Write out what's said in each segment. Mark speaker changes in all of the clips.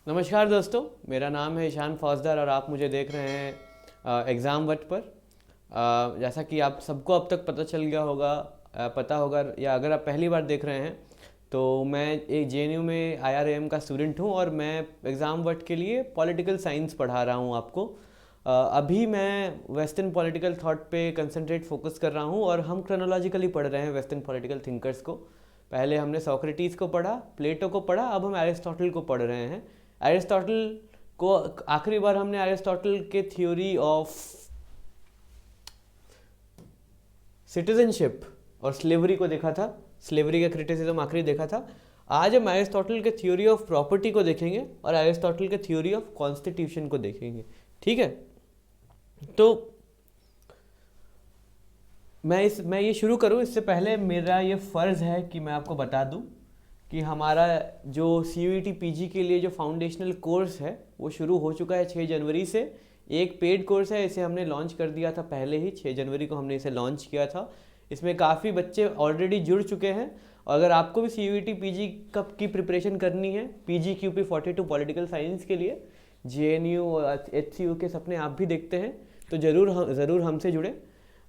Speaker 1: नमस्कार दोस्तों, मेरा नाम है ईशान फौजदार और आप मुझे देख रहे हैं एग्ज़ाम वट पर। जैसा कि आप सबको अब तक पता चल गया होगा, पता होगा, या अगर आप पहली बार देख रहे हैं तो मैं एक जेएनयू में आईआरएम का स्टूडेंट हूं और मैं एग्ज़ाम वट के लिए पॉलिटिकल साइंस पढ़ा रहा हूं आपको। अभी मैं वेस्टर्न पॉलिटिकल थॉट पे कंसंट्रेट फोकस कर रहा हूं और हम क्रोनोलॉजिकली पढ़ रहे हैं वेस्टर्न पॉलिटिकल थिंकर्स को। पहले हमने सोक्रेटिस को पढ़ा, प्लेटो को पढ़ा, अब हम एरिस्टोटल को पढ़ रहे हैं। एरिस्टोटल को आखिरी बार हमने एरिस्टोटल के थ्योरी ऑफ सिटीजनशिप और स्लेवरी को देखा था। स्लेवरी का क्रिटिसिज्म आखिरी देखा था। आज हम एरिस्टोटल के थ्योरी ऑफ प्रॉपर्टी को देखेंगे और एरिस्टोटल के थ्योरी ऑफ कॉन्स्टिट्यूशन को देखेंगे। ठीक है, तो मैं ये शुरू करूं इससे पहले मेरा ये फ़र्ज़ है कि मैं आपको बता दूं कि हमारा जो CUET PG के लिए जो फाउंडेशनल कोर्स है वो शुरू हो चुका है 6 जनवरी से। एक पेड कोर्स है, इसे हमने लॉन्च कर दिया था पहले ही, 6 जनवरी को हमने इसे लॉन्च किया था। इसमें काफ़ी बच्चे ऑलरेडी जुड़ चुके हैं और अगर आपको भी CUET PG कब की प्रिपरेशन करनी है, PGQP 42 पॉलिटिकल साइंस के लिए, JNU और HCU के सपने आप भी देखते हैं तो ज़रूर हमसे जुड़े।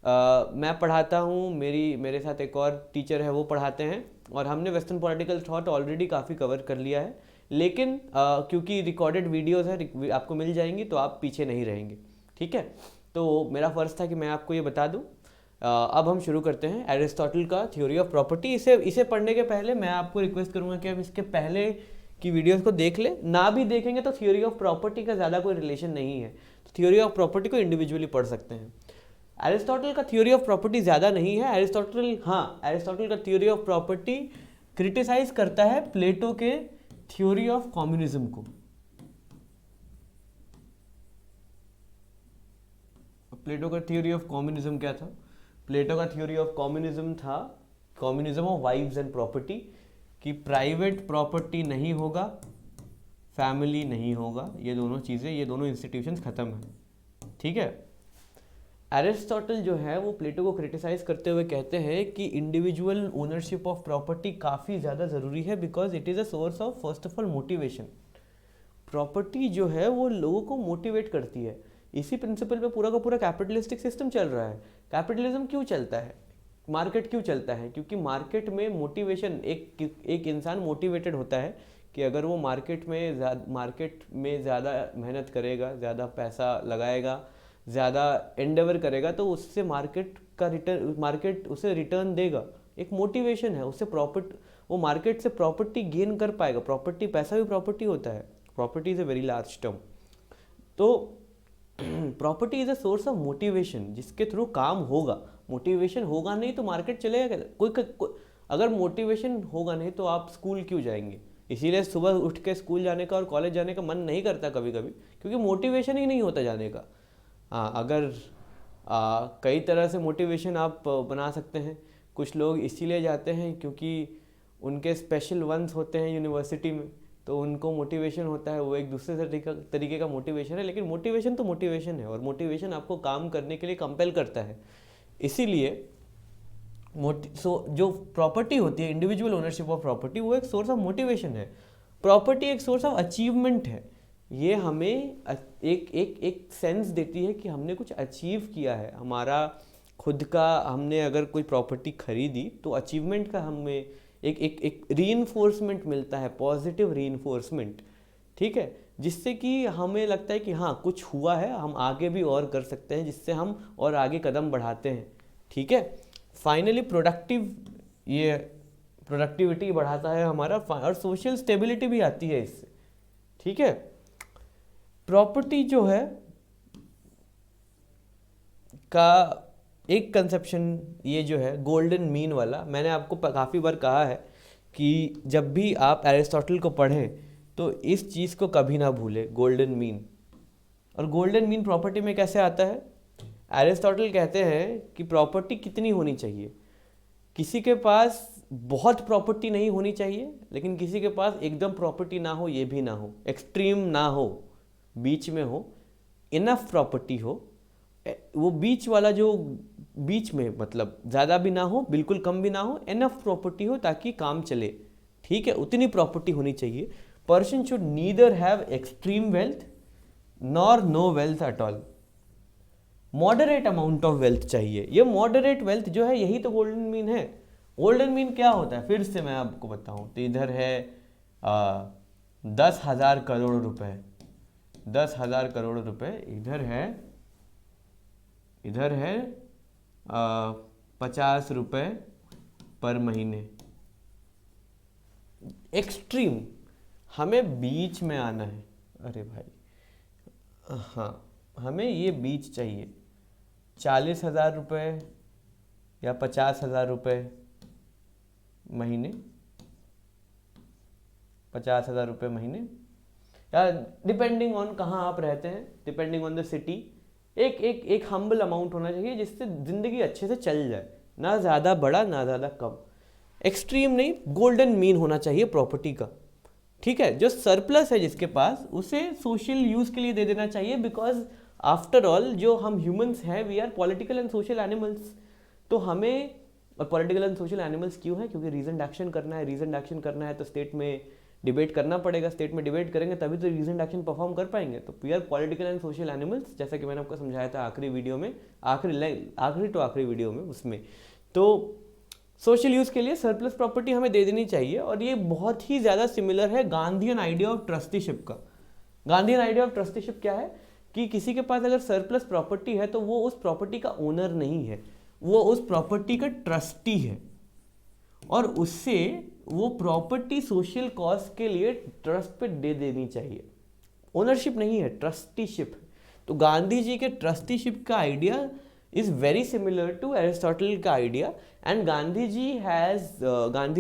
Speaker 1: मैं पढ़ाता हूँ, मेरे साथ एक और टीचर है, वो पढ़ाते हैं और हमने वेस्टर्न पॉलिटिकल थॉट ऑलरेडी काफ़ी कवर कर लिया है। लेकिन क्योंकि रिकॉर्डेड वीडियोस है, आपको मिल जाएंगी तो आप पीछे नहीं रहेंगे। ठीक है, तो मेरा फ़र्ज़ था कि मैं आपको ये बता दूँ। अब हम शुरू करते हैं एरिस्टोटल का थ्योरी ऑफ प्रॉपर्टी। इसे पढ़ने के पहले मैं आपको रिक्वेस्ट करूँगा कि आप इसके पहले की वीडियोस को देख ले। ना भी देखेंगे तो थ्योरी ऑफ प्रॉपर्टी का ज़्यादा कोई रिलेशन नहीं है, तो थ्योरी ऑफ प्रॉपर्टी को इंडिविजुअली पढ़ सकते हैं। एरिस्टोटल का थ्योरी ऑफ प्रॉपर्टी ज़्यादा नहीं है। एरिस्टोटल का थ्योरी ऑफ प्रॉपर्टी क्रिटिसाइज करता है प्लेटो के थ्योरी ऑफ कम्युनिज्म को। प्लेटो का थ्योरी ऑफ कम्युनिज्म क्या था? प्लेटो का थ्योरी ऑफ कम्युनिज्म था communism of wives and property, कि प्राइवेट प्रॉपर्टी नहीं होगा, फैमिली नहीं होगा, ये दोनों चीज़ें, ये दोनों इंस्टीट्यूशंस खत्म है। ठीक है, एरिस्टोटल जो है वो प्लेटो को क्रिटिसाइज करते हुए कहते हैं कि इंडिविजुअल ओनरशिप ऑफ प्रॉपर्टी काफ़ी ज़्यादा ज़रूरी है because it is a source of first of all motivation. Property जो है वो लोगों को मोटिवेट करती है। इसी प्रिंसिपल पे पूरा का पूरा कैपिटलिस्टिक सिस्टम चल रहा है। कैपिटलिज्म क्यों चलता है, मार्केट क्यों चलता है? क्योंकि मार्केट में मोटिवेशन, एक इंसान मोटिवेटेड होता है कि अगर वो मार्केट में ज़्यादा मेहनत करेगा, ज़्यादा पैसा लगाएगा, ज़्यादा एंडेवर करेगा तो उससे मार्केट उसे रिटर्न देगा। एक मोटिवेशन है, वो मार्केट से प्रॉपर्टी गेन कर पाएगा। प्रॉपर्टी, पैसा भी प्रॉपर्टी होता है। Property is a very large term. तो property is a source of motivation जिसके थ्रू काम होगा। मोटिवेशन होगा नहीं तो मार्केट चलेगा कैसे? अगर मोटिवेशन होगा नहीं तो आप स्कूल क्यों जाएंगे? इसीलिए सुबह उठ के स्कूल जाने का और कॉलेज जाने का मन नहीं करता कभी कभी, क्योंकि मोटिवेशन ही नहीं होता जाने का। हाँ, अगर कई तरह से मोटिवेशन आप बना सकते हैं। कुछ लोग इसीलिए जाते हैं क्योंकि उनके स्पेशल वंस होते हैं यूनिवर्सिटी में, तो उनको मोटिवेशन होता है, वो एक दूसरे तरीके का मोटिवेशन है। लेकिन मोटिवेशन तो मोटिवेशन है और मोटिवेशन आपको काम करने के लिए कंपेल करता है। इसीलिए जो प्रॉपर्टी होती है, इंडिविजुअल ओनरशिप ऑफ प्रॉपर्टी, वो एक सोर्स ऑफ मोटिवेशन है। प्रॉपर्टी एक सोर्स ऑफ अचीवमेंट है। ये हमें एक सेंस देती है कि हमने कुछ अचीव किया है। हमारा खुद का, हमने अगर कोई प्रॉपर्टी खरीदी तो अचीवमेंट का हमें एक रीइंफोर्समेंट मिलता है, पॉजिटिव रीइंफोर्समेंट। ठीक है, जिससे कि हमें लगता है कि हाँ कुछ हुआ है, हम आगे भी और कर सकते हैं, जिससे हम और आगे कदम बढ़ाते हैं। ठीक है, फाइनली ये प्रोडक्टिविटी बढ़ाता है हमारा और सोशल स्टेबिलिटी भी आती है इससे। ठीक है, प्रॉपर्टी जो है का एक कंसेप्शन ये जो है गोल्डन मीन वाला, मैंने आपको काफ़ी बार कहा है कि जब भी आप एरिस्टोटल को पढ़ें तो इस चीज़ को कभी ना भूलें, गोल्डन मीन। और गोल्डन मीन प्रॉपर्टी में कैसे आता है? एरिस्टोटल कहते हैं कि प्रॉपर्टी कितनी होनी चाहिए। किसी के पास बहुत प्रॉपर्टी नहीं होनी चाहिए, लेकिन किसी के पास एकदम प्रॉपर्टी ना हो, ये भी ना हो, एक्सट्रीम ना हो, बीच में हो, इनफ प्रॉपर्टी हो। वो बीच वाला जो बीच में, मतलब ज़्यादा भी ना हो, बिल्कुल कम भी ना हो, इनफ प्रॉपर्टी हो ताकि काम चले। ठीक है, उतनी प्रॉपर्टी होनी चाहिए। Person should neither have extreme wealth nor no wealth at all. Moderate amount of wealth चाहिए। ये मॉडरेट वेल्थ जो है यही तो गोल्डन मीन है। गोल्डन मीन क्या होता है, फिर से मैं आपको बताऊं तो इधर है 10,000 करोड़ रुपए, 10,000 करोड़ रुपए, इधर है 50 रुपए पर महीने। एक्सट्रीम, हमें बीच में आना है। अरे भाई हाँ, हमें ये बीच चाहिए, 40,000 रुपये या 50,000 रुपये महीने, 50,000 रुपये महीने, या डिपेंडिंग ऑन कहाँ आप रहते हैं, डिपेंडिंग ऑन द सिटी। एक हम्बल अमाउंट होना चाहिए जिससे ज़िंदगी अच्छे से चल जाए, ना ज़्यादा बड़ा ना ज़्यादा कम। एक्सट्रीम नहीं, गोल्डन मीन होना चाहिए प्रॉपर्टी का, ठीक है। जो सरप्लस है जिसके पास, उसे सोशल यूज़ के लिए दे देना चाहिए, बिकॉज आफ्टर ऑल जो हम ह्यूमंस हैं, we are political and social animals. तो हमें, और पॉलिटिकल एंड सोशल एनिमल्स क्यों है, क्योंकि रीजन एक्शन करना है। रीजन एक्शन करना है तो स्टेट में डिबेट करना पड़ेगा, स्टेट में डिबेट करेंगे तभी तो रीजन एक्शन परफॉर्म कर पाएंगे। तो we are political and social animals, जैसा कि मैंने आपको समझाया था आखिरी वीडियो में, आखिरी वीडियो में उसमें। तो सोशल यूज़ के लिए सरप्लस प्रॉपर्टी हमें दे देनी चाहिए। और ये बहुत ही ज़्यादा सिमिलर है गांधीयन आइडिया ऑफ ट्रस्टीशिप का। गांधीयन आइडिया ऑफ ट्रस्टीशिप क्या है कि किसी के पास अगर सरप्लस प्रॉपर्टी है तो वो उस प्रॉपर्टी का ओनर नहीं है, वो उस प्रॉपर्टी का ट्रस्टी है, और उससे वो प्रॉपर्टी सोशल कॉज के लिए ट्रस्ट पे दे देनी चाहिए। ओनरशिप नहीं है, ट्रस्टीशिप। तो गांधी जी के ट्रस्टीशिप का idea is very similar to Aristotle का आइडिया। एंड गांधी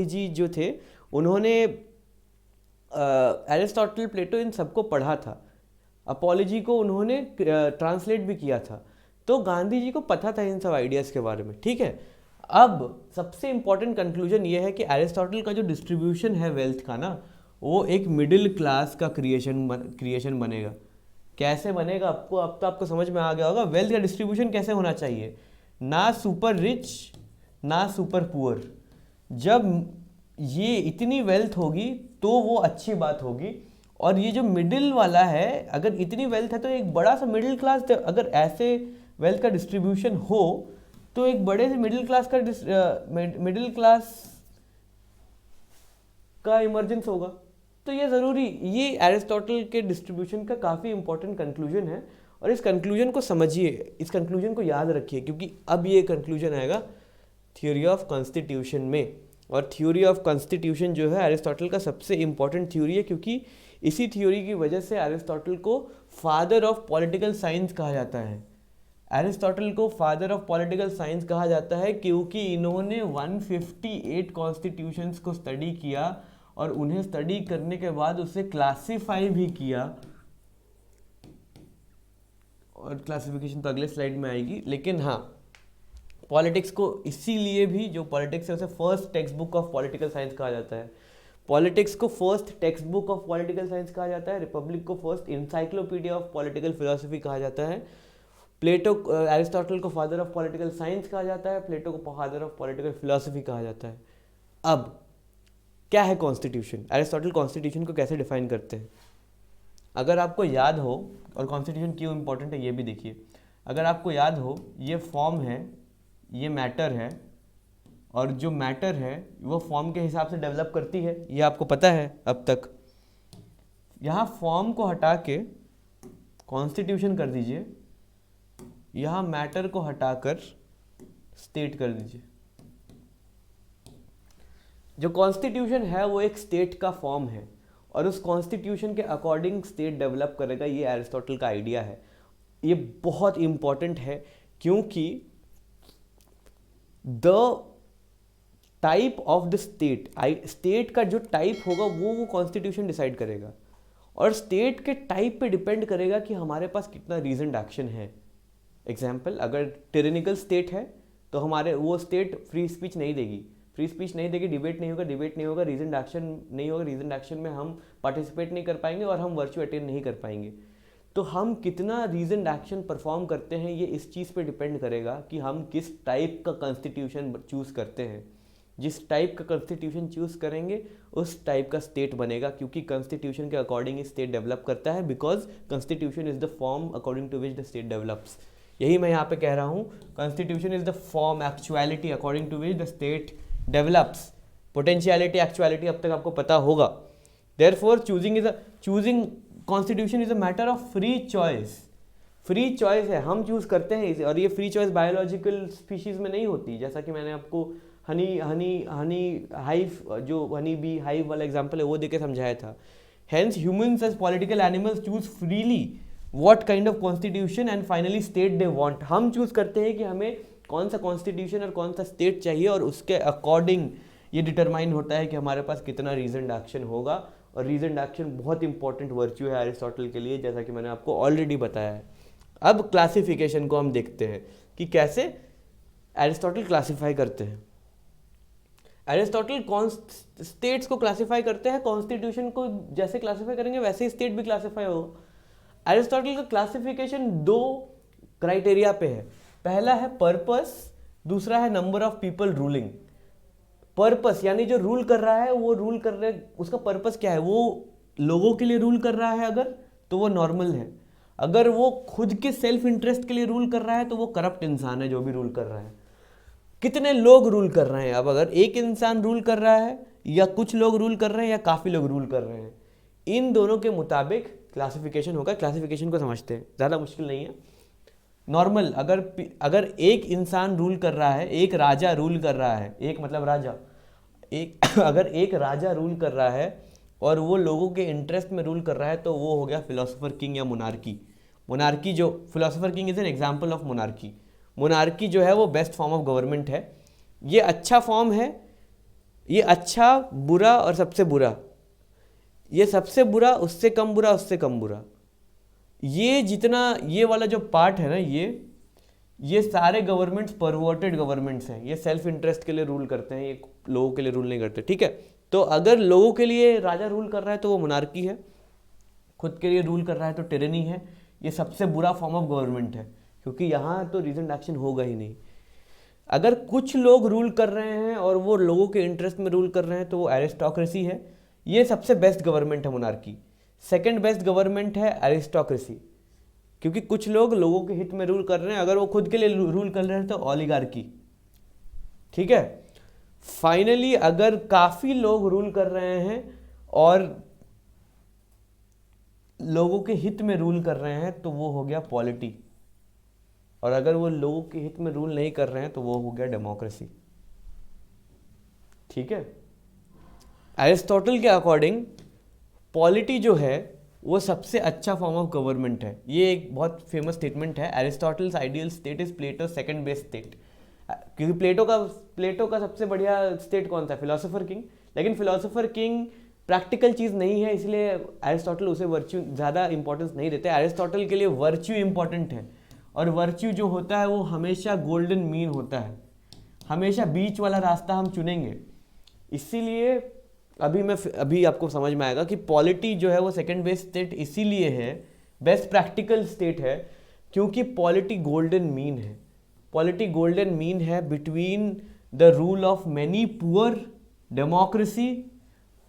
Speaker 1: जी जो थे, उन्होंने एरिस्टोटल, प्लेटो, इन सबको पढ़ा था। अपोलॉजी को उन्होंने ट्रांसलेट भी किया था। तो गांधी जी को पता था इन सब आइडियाज़ के बारे में, ठीक है। अब सबसे इंपॉर्टेंट कंक्लूजन ये है कि एरिस्टोटल का जो डिस्ट्रीब्यूशन है वेल्थ का ना, वो एक मिडिल क्लास का क्रिएशन बनेगा। कैसे बनेगा, अब तो आपको समझ में आ गया होगा। वेल्थ का डिस्ट्रीब्यूशन कैसे होना चाहिए, ना सुपर रिच ना सुपर पुअर। जब ये इतनी वेल्थ होगी तो वो अच्छी बात होगी। और ये जो मिडिल वाला है, अगर इतनी वेल्थ है तो एक बड़ा सा मिडिल क्लास, अगर ऐसे वेल्थ का डिस्ट्रीब्यूशन हो तो एक बड़े से मिडिल क्लास का इमर्जेंस होगा। तो ये ज़रूरी, ये एरिस्टोटल के डिस्ट्रीब्यूशन का काफ़ी इंपॉर्टेंट कंक्लूजन है। और इस कंक्लूजन को समझिए, इस कंक्लूजन को याद रखिए, क्योंकि अब ये कंक्लूजन आएगा थ्योरी ऑफ कॉन्स्टिट्यूशन में। और थ्योरी ऑफ कॉन्स्टिट्यूशन जो है एरिस्टोटल का सबसे इंपॉर्टेंट थ्योरी है, क्योंकि इसी थ्योरी की वजह से एरिस्टोटल को फादर ऑफ पॉलिटिकल साइंस कहा जाता है। एरिस्टोटल को फादर ऑफ पॉलिटिकल साइंस कहा जाता है क्योंकि इन्होंने 158 कॉन्स्टिट्यूशंस को स्टडी किया, और उन्हें स्टडी करने के बाद उसे क्लासिफाई भी किया। और क्लासिफिकेशन तो अगले स्लाइड में आएगी। लेकिन हाँ, पॉलिटिक्स को इसीलिए भी, जो पॉलिटिक्स है उसे first text book of political science कहा जाता है। पॉलिटिक्स को first text book of political science कहा जाता है। रिपब्लिक को first encyclopedia of political philosophy कहा जाता है। एरिस्टोटल को फादर ऑफ पॉलिटिकल साइंस कहा जाता है। प्लेटो को फादर ऑफ पॉलिटिकल फिलोसफी कहा जाता है। अब क्या है कॉन्स्टिट्यूशन, एरिस्टोटल कॉन्स्टिट्यूशन को कैसे डिफाइन करते हैं, अगर आपको याद हो, और कॉन्स्टिट्यूशन क्यों इंपॉर्टेंट है ये भी देखिए। अगर आपको याद हो, ये फॉर्म है, ये मैटर है, और जो मैटर है वो फॉर्म के हिसाब से डेवलप करती है, ये आपको पता है अब तक। यहाँ फॉर्म को हटा के कॉन्स्टिट्यूशन कर दीजिए, यहाँ मैटर को हटाकर स्टेट कर दीजिए। जो कॉन्स्टिट्यूशन है वो एक स्टेट का फॉर्म है, और उस कॉन्स्टिट्यूशन के अकॉर्डिंग स्टेट डेवलप करेगा। ये एरिस्टोटल का आइडिया है। ये बहुत इंपॉर्टेंट है, क्योंकि the type of the state का जो टाइप होगा वो कॉन्स्टिट्यूशन डिसाइड करेगा। और स्टेट के टाइप पे डिपेंड करेगा कि हमारे पास कितना रीजनड एक्शन है। एग्जाम्पल, अगर टिरेनिकल स्टेट है तो हमारे वो स्टेट फ्री स्पीच नहीं देगी, डिबेट नहीं होगा, रीजनड एक्शन नहीं होगा, रीजनड एक्शन में हम पार्टिसिपेट नहीं कर पाएंगे और हम वर्चू अटेन नहीं कर पाएंगे। तो हम कितना रीजनड एक्शन परफॉर्म करते हैं, ये इस चीज़ पे डिपेंड करेगा कि हम किस टाइप का कॉन्स्टिट्यूशन चूज़ करते हैं। जिस टाइप का कॉन्स्टिट्यूशन चूज करेंगे उस टाइप का स्टेट बनेगा, क्योंकि कॉन्स्टिट्यूशन के अकॉर्डिंग स्टेट डेवलप करता है, because constitution is the form according to which the state develops. यही मैं यहाँ पे कह रहा हूँ, constitution is the form actuality according to which the state develops. Potentiality actuality अब तक आपको पता होगा। Therefore choosing constitution is a matter of free choice. Free choice है, हम चूज करते हैं इसे, और ये फ्री चॉइस बायोलॉजिकल स्पीशीज में नहीं होती। जैसा कि मैंने आपको हनी हाइव, जो हनी बी हाइव वाला एग्जांपल है वो देके समझाया था। Hence humans as political animals choose freely what kind of constitution and finally state they want. हम चूज करते हैं कि हमें कौन सा कॉन्स्टिट्यूशन और कौन सा स्टेट चाहिए, और उसके अकॉर्डिंग ये डिटरमाइन होता है कि हमारे पास कितना रीजनड एक्शन होगा। और रीजनड एक्शन बहुत इंपॉर्टेंट वर्च्यू है एरिस्टोटल के लिए, जैसा कि मैंने आपको ऑलरेडी बताया है। अब क्लासिफिकेशन को हम देखते हैं कि कैसे एरिस्टोटल क्लासिफाई करते हैं। एरिस्टोटल स्टेट्स को क्लासिफाई करते हैं, कॉन्स्टिट्यूशन को जैसे क्लासिफाई करेंगे वैसे ही स्टेट भी क्लासिफाई होगा। एरिस्टोटल का क्लासिफिकेशन 2 क्राइटेरिया पे है। पहला है पर्पस, दूसरा है number of people ruling. Purpose यानी जो रूल कर रहा है वो रूल कर रहे, उसका पर्पस क्या है, वो लोगों के लिए रूल कर रहा है अगर, तो वो नॉर्मल है। अगर वो खुद के सेल्फ इंटरेस्ट के लिए रूल कर रहा है तो वो करप्ट इंसान है जो भी रूल कर रहा है। कितने लोग रूल कर रहे हैं, अब अगर एक इंसान रूल कर रहा है या कुछ लोग रूल कर रहे हैं या काफ़ी लोग रूल कर रहे हैं, इन दोनों के मुताबिक क्लासिफिकेशन होगा। क्लासिफिकेशन को समझते हैं, ज़्यादा मुश्किल नहीं है। नॉर्मल, अगर एक इंसान रूल कर रहा है, एक राजा रूल कर रहा है, एक मतलब राजा, अगर एक राजा रूल कर रहा है और वो लोगों के इंटरेस्ट में रूल कर रहा है, तो वो हो गया फिलोसोफर किंग या मोनार्की। मोनार्की जो philosopher king is an example of monarchy. Monarchy जो है वो बेस्ट फॉर्म ऑफ गवर्नमेंट है। ये अच्छा फॉर्म है, ये अच्छा, बुरा और सबसे बुरा, ये सबसे बुरा, उससे कम बुरा, उससे कम बुरा, ये जितना ये वाला जो पार्ट है ना, ये सारे गवर्नमेंट्स परवर्टेड गवर्नमेंट्स हैं। ये सेल्फ इंटरेस्ट के लिए रूल करते हैं, ये लोगों के लिए रूल नहीं करते, ठीक है। तो अगर लोगों के लिए राजा रूल कर रहा है तो वो मोनार्की है, खुद के लिए रूल कर रहा है तो टिरेनी है। ये सबसे बुरा फॉर्म ऑफ गवर्नमेंट है, क्योंकि यहाँ तो रीजन एक्शन होगा ही नहीं। अगर कुछ लोग रूल कर रहे हैं और वो लोगों के इंटरेस्ट में रूल कर रहे हैं तो वो एरिस्टोक्रेसी है। ये सबसे बेस्ट गवर्नमेंट है मोनार्की। सेकंड बेस्ट गवर्नमेंट है एरिस्टोक्रेसी, क्योंकि कुछ लोग लोगों के हित में रूल कर रहे हैं। अगर वो खुद के लिए रूल कर रहे हैं तो ओलिगार्की, ठीक है। फाइनली अगर काफी लोग रूल कर रहे हैं और लोगों के हित में रूल कर रहे हैं तो वो हो गया पॉलिटी, और अगर वो लोगों के हित में रूल नहीं कर रहे हैं तो वो हो गया डेमोक्रेसी, ठीक है। एरिस्टोटल के अकॉर्डिंग पॉलिटी जो है वो सबसे अच्छा फॉर्म ऑफ गवर्नमेंट है। ये एक बहुत फेमस स्टेटमेंट है, Aristotle's ideal state is Plato second best state. क्योंकि प्लेटो का सबसे बढ़िया स्टेट कौन था, फिलोसोफर किंग। लेकिन फिलोसोफर किंग प्रैक्टिकल चीज़ नहीं है, इसलिए एरिस्टोटल उसे वर्च्यू ज़्यादा इंपॉर्टेंस नहीं देते। एरिस्टोटल के लिए वर्च्यू इंपॉर्टेंट है, और वर्च्यू जो होता है वो हमेशा गोल्डन मीन होता है, हमेशा बीच वाला रास्ता हम चुनेंगे। इसीलिए अभी आपको समझ में आएगा कि पॉलिटी जो है वो सेकंड बेस्ट स्टेट इसीलिए है, बेस्ट प्रैक्टिकल स्टेट है, क्योंकि पॉलिटी गोल्डन मीन है। पॉलिटी गोल्डन मीन है between the rule of many poor, democracy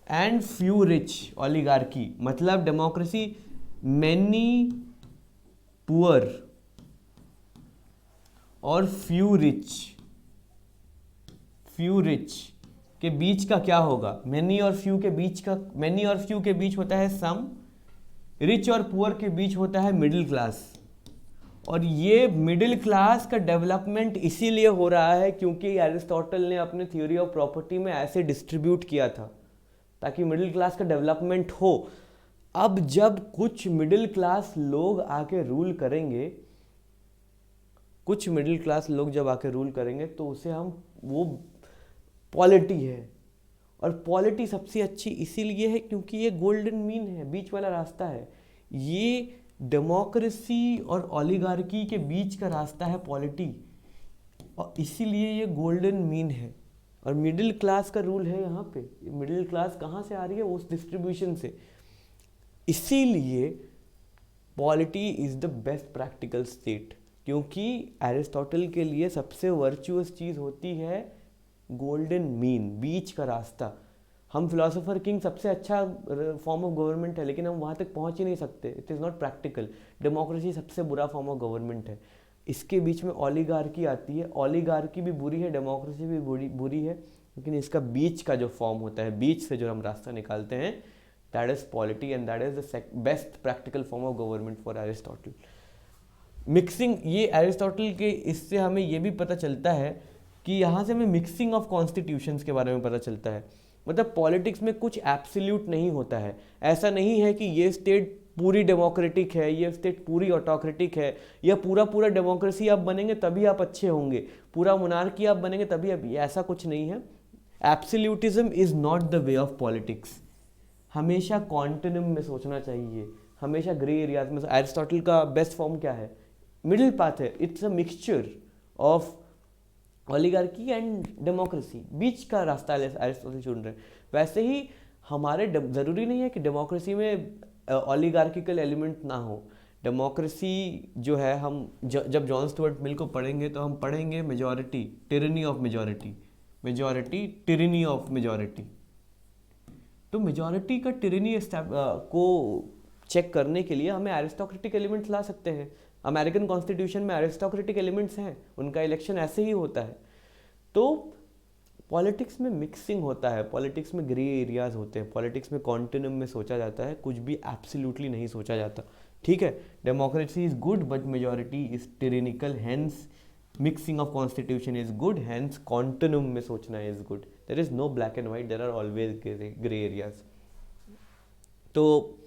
Speaker 1: and few rich, oligarchy. मतलब डेमोक्रेसी मैनी पुअर और फ्यू रिच के बीच का क्या होगा, मैनी और फ्यू के बीच का, मैनी और फ्यू के बीच होता है सम, रिच और पुअर के बीच होता है मिडिल क्लास। और ये मिडिल क्लास का डेवलपमेंट इसीलिए हो रहा है क्योंकि एरिस्टोटल ने अपने थ्योरी ऑफ प्रॉपर्टी में ऐसे डिस्ट्रीब्यूट किया था ताकि मिडिल क्लास का डेवलपमेंट हो। अब जब कुछ मिडिल क्लास लोग आके रूल करेंगे, कुछ मिडिल क्लास लोग जब आके रूल करेंगे तो उसे हम, वो पॉलिटी है। और पॉलिटी सबसे अच्छी इसीलिए है क्योंकि ये गोल्डन मीन है, बीच वाला रास्ता है। ये डेमोक्रेसी और ओलिगार्की के बीच का रास्ता है पॉलिटी, और इसीलिए ये गोल्डन मीन है। और मिडिल क्लास का रूल है यहाँ पे। मिडिल क्लास कहाँ से आ रही है, उस डिस्ट्रीब्यूशन से। इसीलिए polity is the best practical state, क्योंकि एरिस्टोटल के लिए सबसे वर्चुअस चीज़ होती है गोल्डन मीन, बीच का रास्ता। हम फिलोसोफर किंग सबसे अच्छा फॉर्म ऑफ गवर्नमेंट है, लेकिन हम वहाँ तक पहुँच ही नहीं सकते। It is not practical. Democracy सबसे बुरा फॉर्म ऑफ गवर्नमेंट है। इसके बीच में ओलिगार्की आती है। ओलिगार्की भी बुरी है, डेमोक्रेसी भी बुरी है, लेकिन इसका बीच का जो फॉर्म होता है, बीच से जो हम रास्ता निकालते हैं, that is polity, and that is the best practical form of government for Aristotle. Mixing, ये एरिस्टोटल के इससे हमें ये भी पता चलता है कि यहाँ से हमें मिक्सिंग ऑफ कॉन्स्टिट्यूशंस के बारे में पता चलता है। मतलब पॉलिटिक्स में कुछ एब्सोल्यूट नहीं होता है। ऐसा नहीं है कि ये स्टेट पूरी डेमोक्रेटिक है, ये स्टेट पूरी ऑटोक्रेटिक है, या पूरा डेमोक्रेसी आप बनेंगे तभी आप अच्छे होंगे, पूरा मोनार्की आप बनेंगे तभी आप, ऐसा कुछ नहीं है। Absolutism is not the way of politics. हमेशा कॉन्टिन्यूम में सोचना चाहिए, हमेशा ग्रे एरियाज में। एरिस्टोटल का बेस्ट फॉर्म क्या है? मिडिल पाथ है। It's a mixture of oligarchy and democracy, बीच का रास्ता एरिस्टोटल चुन रहे हैं। वैसे ही हमारे ज़रूरी नहीं है कि डेमोक्रेसी में ओलिगार्किकल एलिमेंट ना हो। डेमोक्रेसी जो है, हम जब जॉन स्टुअर्ट मिल को पढ़ेंगे तो हम पढ़ेंगे majority, tyranny of majority, majority tyranny of majority. तो मेजॉरिटी का टिरनी को चेक करने के लिए हमें एरिस्टोक्रेटिक एलिमेंट्स ला सकते हैं। अमेरिकन कॉन्स्टिट्यूशन में एरिस्टोक्रेटिक एलिमेंट्स हैं, उनका इलेक्शन ऐसे ही होता है। तो पॉलिटिक्स में मिक्सिंग होता है, पॉलिटिक्स में ग्रे एरियाज होते हैं, पॉलिटिक्स में कॉन्टिन्यूम में सोचा जाता है, कुछ भी एब्सोल्युटली नहीं सोचा जाता। ठीक है, democracy is good but majority is tyrannical, hence mixing of constitution is good, hence continuum में सोचना is good. There is no black and white, there are always grey areas. तो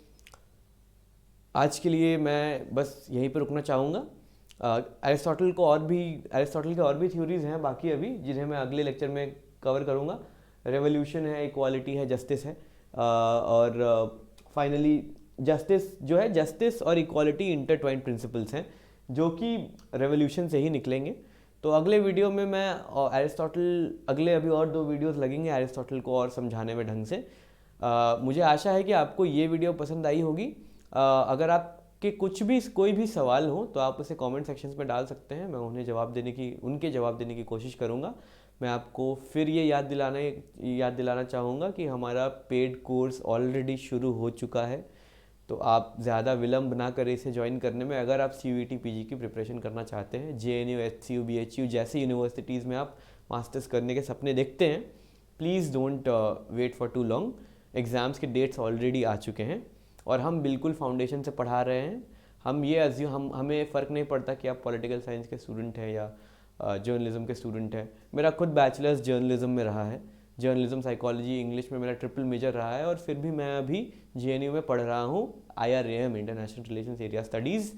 Speaker 1: आज के लिए मैं बस यहीं पर रुकना चाहूँगा। एरिस्टोटल के और भी थ्योरीज हैं बाकी अभी, जिन्हें मैं अगले लेक्चर में कवर करूँगा। रेवोल्यूशन है, इक्वालिटी है, जस्टिस है, और फाइनली जस्टिस जो है, जस्टिस और इक्वालिटी इंटरट्वाइंड प्रिंसिपल्स हैं जो कि रेवोल्यूशन से ही निकलेंगे। तो अगले वीडियो में मैं एरिस्टोटल, अगले अभी और 2 वीडियोस लगेंगे एरिस्टोटल को और समझाने में ढंग से। मुझे आशा है कि आपको ये वीडियो पसंद आई होगी। अगर आपके कोई भी सवाल हो तो आप उसे कमेंट सेक्शंस में डाल सकते हैं, मैं उनके जवाब देने की कोशिश करूँगा। मैं आपको फिर ये याद दिलाना चाहूँगा कि हमारा पेड कोर्स ऑलरेडी शुरू हो चुका है, तो आप ज़्यादा विलम्ब ना करें इसे ज्वाइन करने में। अगर आप CUET PG की प्रिपरेशन करना चाहते हैं, JNU, HCU, BHU जैसी यूनिवर्सिटीज़ में आप मास्टर्स करने के सपने देखते हैं, please don't wait for too long. Exams के डेट्स ऑलरेडी आ चुके हैं और हम बिल्कुल फाउंडेशन से पढ़ा रहे हैं। हमें फ़र्क नहीं पड़ता कि आप पॉलिटिकल साइंस के स्टूडेंट हैं या जर्नलिज्म के स्टूडेंट हैं। मेरा खुद बैचलर्स जर्नलिज्म में रहा है, जर्नलिज्म, साइकोलॉजी, इंग्लिश में मेरा ट्रिपल मेजर रहा है, और फिर भी मैं अभी JNU में पढ़ रहा हूँ IRAM, international relations area studies.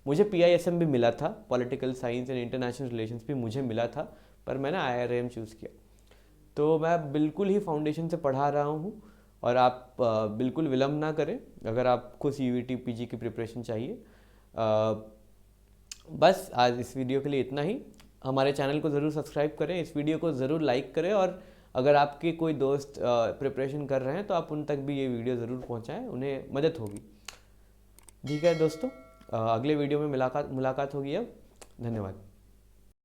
Speaker 1: मुझे PISM भी मिला था, political science and international relations भी मुझे मिला था, पर मैंने IRAM चूज़ किया। तो मैं बिल्कुल ही फाउंडेशन से पढ़ा रहा हूँ, और आप बिल्कुल विलम्ब ना करें अगर आपको CUET PG की प्रिपरेशन चाहिए। बस आज इस वीडियो के लिए इतना ही। हमारे चैनल को ज़रूर सब्सक्राइब करें, इस वीडियो को ज़रूर लाइक करें, और अगर आपके कोई दोस्त प्रिपरेशन कर रहे हैं तो आप उन तक भी ये वीडियो ज़रूर पहुंचाएं, उन्हें मदद होगी। ठीक है दोस्तों, अगले वीडियो में मुलाकात होगी अब। धन्यवाद।